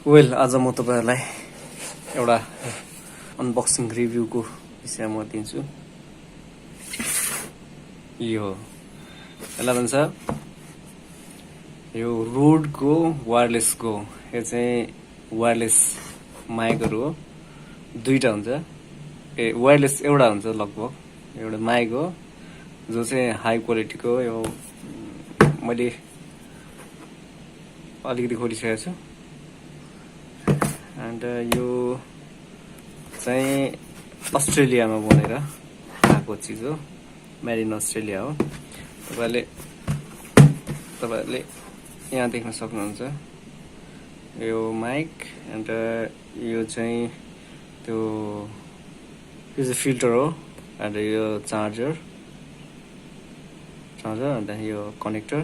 Well आज म तपाईहरुलाई एउटा अनबक्सिङ रिभ्यूको विषय म दिन्छु। यो यसलाई भन्छ यो रोडको वायरलेस गो। यो चाहिँ वायरलेस माइकहरु हो, दुईटा हुन्छ। वायरलेस एउटा हुन्छ लगभग, एउटा माइक हो जो चाहिँ हाई क्वालिटीको। यो मैले अलिकति खोलिसकेको छु। एन्ड यो चाहिँ अस्ट्रेलियामा बनेर आएको चिज हो, मेड इन अस्ट्रेलिया हो। तपाईहरुले यहाँ देख्न सक्नुहुन्छ यो माइक। एन्ड यो चाहिँ त्यो फिल्टर हो। एन्ड यो चार्जर अन्त यो कनेक्टर।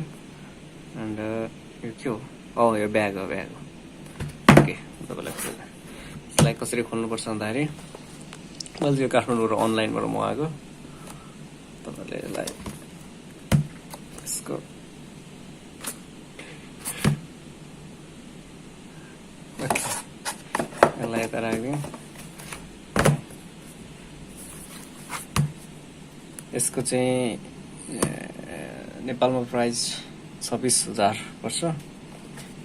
एन्ड यो के हो? यो ब्याग हो। ओके, तपाईलाई यसलाई कसरी खोल्नुपर्छ भन्दाखेरि मैले यो काठमाडौँ अनलाइनबाट मगाएको। तपाईले यसलाई यसको यसलाई यता राख्दिउँ। यसको चाहिँ नेपालमा प्राइस 26,000 पर्छ।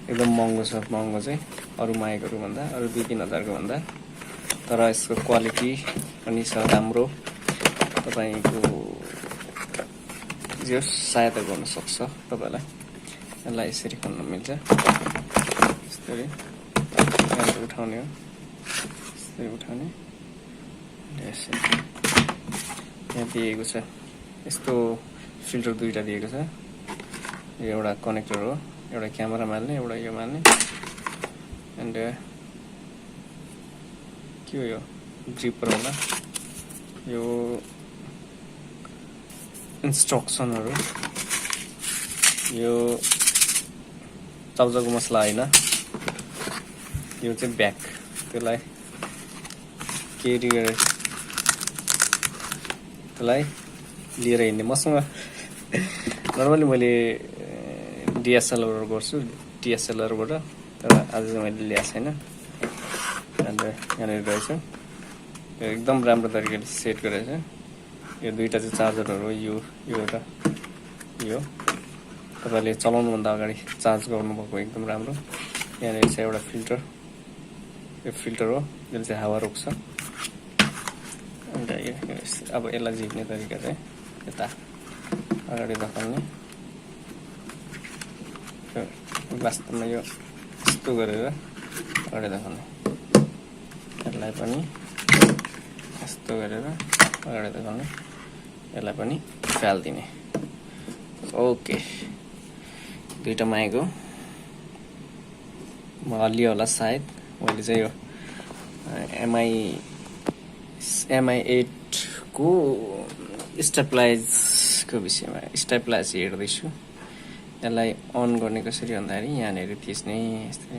एकदम महँगो छ, महँगो चाहिँ अरू माइकहरु भन्दा, अरू 2-3 हजारको भन्दा। तर यसको क्वालिटी पनि छ राम्रो, तपाईको जो सहायता गर्न सक्छ तपाईलाई। यसलाई यसरी खोल्न मिल्छ, यसरी यहाँ उठाउने हो, यसरी उठाउने। यसरी यहाँ दिएको छ, यस्तो फिल्टर दुईटा दिएको छ। यो एउटा कनेक्टर हो, एउटा क्यामेरा माल्ने, एउटा यो माल्ने। एन्ड के हो यो? जिपर होला। यो इन्स्ट्रक्सनहरु, यो चाउचाउको मसला हैन, यो चाहिँ ब्याग। त्यसलाई क्यारी गरेर त्यसलाई लिएर हिँड्ने। मसँग नर्मली मैले DSLR गर्छु, DSLR-बाट, तर आज चाहिँ मैले ल्याएको छैन। अन्त यहाँनिर रहेछ, यो एकदम राम्रो तरिकाले सेट गरेको छ। यो दुईटा चाहिँ चार्जरहरु हो, यो एउटा यो। तपाईले चलाउनुभन्दा अगाडि चार्ज गर्नुभएको एकदम राम्रो। यहाँनिर चाहिँ एउटा फिल्टर, यो फिल्टर हो जसले चाहिँ हावा रोक्छ। अन्त अब यसलाई झिक्ने तरिका चाहिँ यता अगाडि देखाउने। वास्तवमा यो यस्तो गरेर अगाडि देखाउने, यसलाई पनि यस्तो गरेर अगाडि देखाउने, यसलाई पनि फाल्दिने। ओके, दुईटा माइक हो। म हल्लियो होला सायद। मैले चाहिँ यो MI8 को स्टेबलाइजको विषयमा स्टेबलाइज हेर्दैछु। यसलाई अन गर्ने कसरी भन्दाखेरि यहाँनिर थिच्ने, यस्तै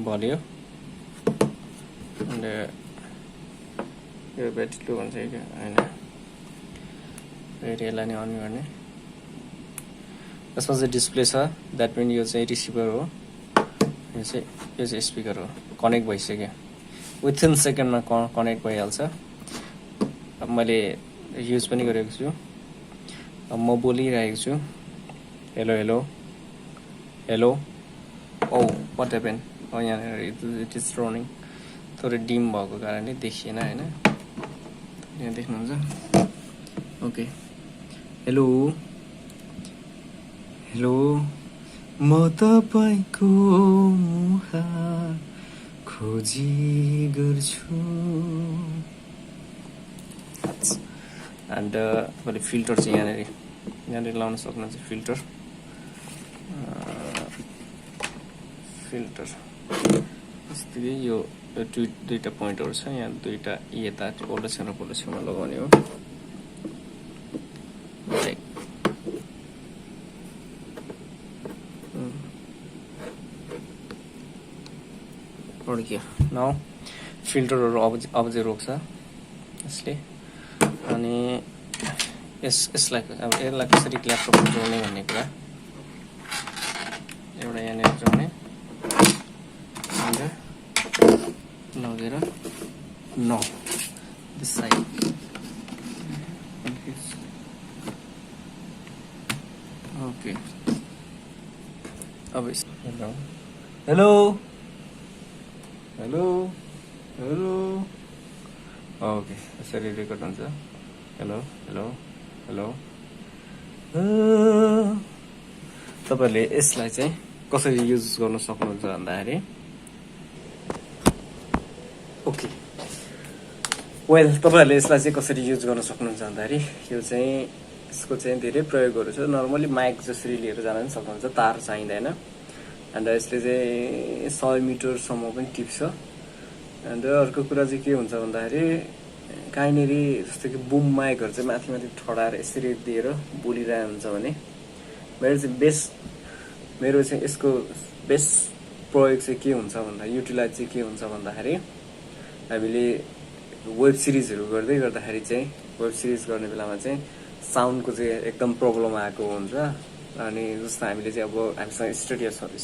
बल्यो। अन्त यो ब्याट्री लो भन्छ कि हैन, फेरि यसलाई नै अन गर्ने। यसमा चाहिँ डिस्प्ले छ, द्याट मिन यो चाहिँ रिसिभर हो, यो चाहिँ स्पिकर हो। कनेक्ट भइसक्यो, विथिन सेकेन्डमा कनेक्ट भइहाल्छ। अब मैले युज पनि गरेको छु। अब म बोलिरहेको छु, hello hello hello. What happen? यहाँनिर इट इज रनिङ। थोरै डिम भएको कारणले देखिएन हैन, यहाँ देख्नुहुन्छ। ओके, हेलो हेलो, म तपाईको मुहार खोजी गर्छु। एन्ड तपाईले फिल्टर चाहिँ यहाँनिर लाउन सक्नुहुन्छ। फिल्टर यस्तै यो दुईटा पोइन्टहरु छ। यहाँ दुईटा यता ओल्लो छेउमा लगाउने हो। अड्क्यो। नाउ फिल्टरहरु अब चाहिँ रोक्छ यसले। अनि यसलाई अब यसलाई कसरी ल्यापटपमा जोड्ने भन्ने कुरा। एउटा यहाँनिर जोड्ने, लगेर नो दिस साइड ओके अब hello hello hello hello okay यसरी रेकर्ड हुन्छ हेलो हेलो हेलो तपाईहरुले यसलाई चाहिँ कसरी युज गर्न सक्नुहुन्छ भन्दाखेरि ओके वेल तपाईहरुले यसलाई चाहिँ कसरी युज गर्न सक्नुहुन्छ भन्दाखेरि यो चाहिँ यसको चाहिँ धेरै प्रयोगहरु छ नर्मली माइक जसरी लिएर जान पनि सक्नुहुन्छ तार चाहिँदैन अन्त यसले चाहिँ 100 मिटर सम्म पनि टिप्छ अन्त अर्को कुरा चाहिँ के हुन्छ भन्दाखेरि काहीँनेरि जस्तो कि बुम माइकहरु चाहिँ माथि माथि ठडाएर यसरी दिएर बोलिरहेको हुन्छ भने मेरो चाहिँ यसको बेस्ट प्रयोग चाहिँ के हुन्छ भन्दा युटिलाइज चाहिँ के हुन्छ भन्दाखेरि हामीले वेब सिरिजहरु गर्दाखेरि चाहिँ वेब सिरिज गर्ने बेलामा चाहिँ साउन्डको चाहिँ एकदम प्रब्लम आएको हुन्छ अनि जस्तो हामीले चाहिँ अब हामीसँग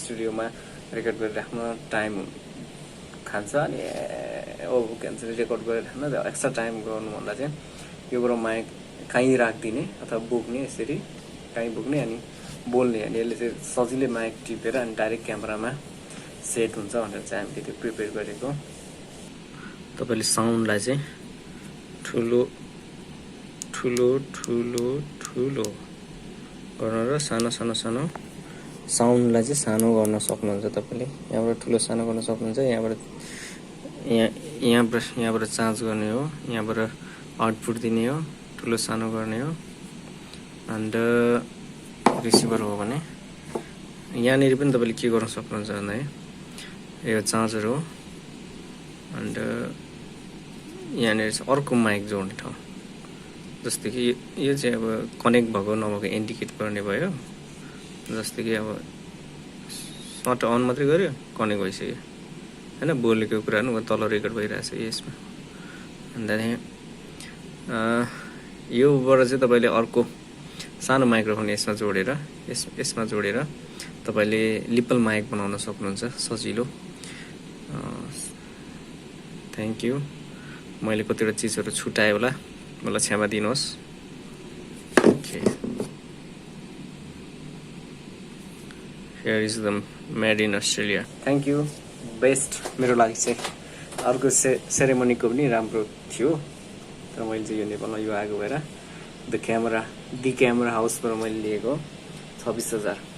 स्टुडियोमा रेकर्ड गरिराख्न टाइम खान्छ अनि क्यान्सर रेकर्ड गरिराख्न एक्स्ट्रा टाइम गर्नुभन्दा चाहिँ योबाट माइक कहीँ राखिदिने अथवा बोक्ने यसरी कहीँ बोक्ने अनि बोल्ने अनि यसले चाहिँ सजिलै माइक टिपेर अनि डाइरेक्ट क्यामेरामा सेट हुन्छ भनेर चाहिँ हामीले त्यो प्रिपेयर गरेको तपाईले साउन्डलाई चाहिँ ठुलो ठुलो ठुलो ठुलो गर्न र सानो सानो सानो साउन्डलाई चाहिँ सानो गर्न सक्नुहुन्छ तपाईले यहाँबाट ठुलो सानो गर्न सक्नुहुन्छ यहाँबाट चार्ज गर्ने हो यहाँबाट आउटपुट दिने हो ठुलो सानो गर्ने हो अन्त रिसिभर हो भने यहाँनेरि पनि तपाईले के गर्न सक्नुहुन्छ भन्दा यो चार्जर हो अन्त यहाँनेरि चाहिँ अर्को माइक जोड्ने ठाउँ जस्तै कि यो चाहिँ अब कनेक्ट भएको नभएको इन्डिकेट गर्ने भयो जस्तै कि अब सर्ट अन मात्रै गर्यो कनेक्ट भइसक्यो हैन बोलेको कुराहरु तल रेकर्ड भइरहेछ यसमा अन्त योबाट चाहिँ तपाईले अर्को सानो माइक्रोफोन यसमा जोडेर तपाईले लिपल माइक बनाउन सक्नुहुन्छ सजिलो थ्यांक यू मैले कतिवटा चीजहरु छुटाए होला मलाई क्षमा दिनुहोस् okay Here is the made in Australia. Thank you. Best मेरो लागि चाहिँ अर्को सेरेमनीको पनि राम्रो थियो तर मैले चाहिँ यो नेपालमा यो आएको भएर द क्यामेरा हाउसबाट मैले लिएको 26,000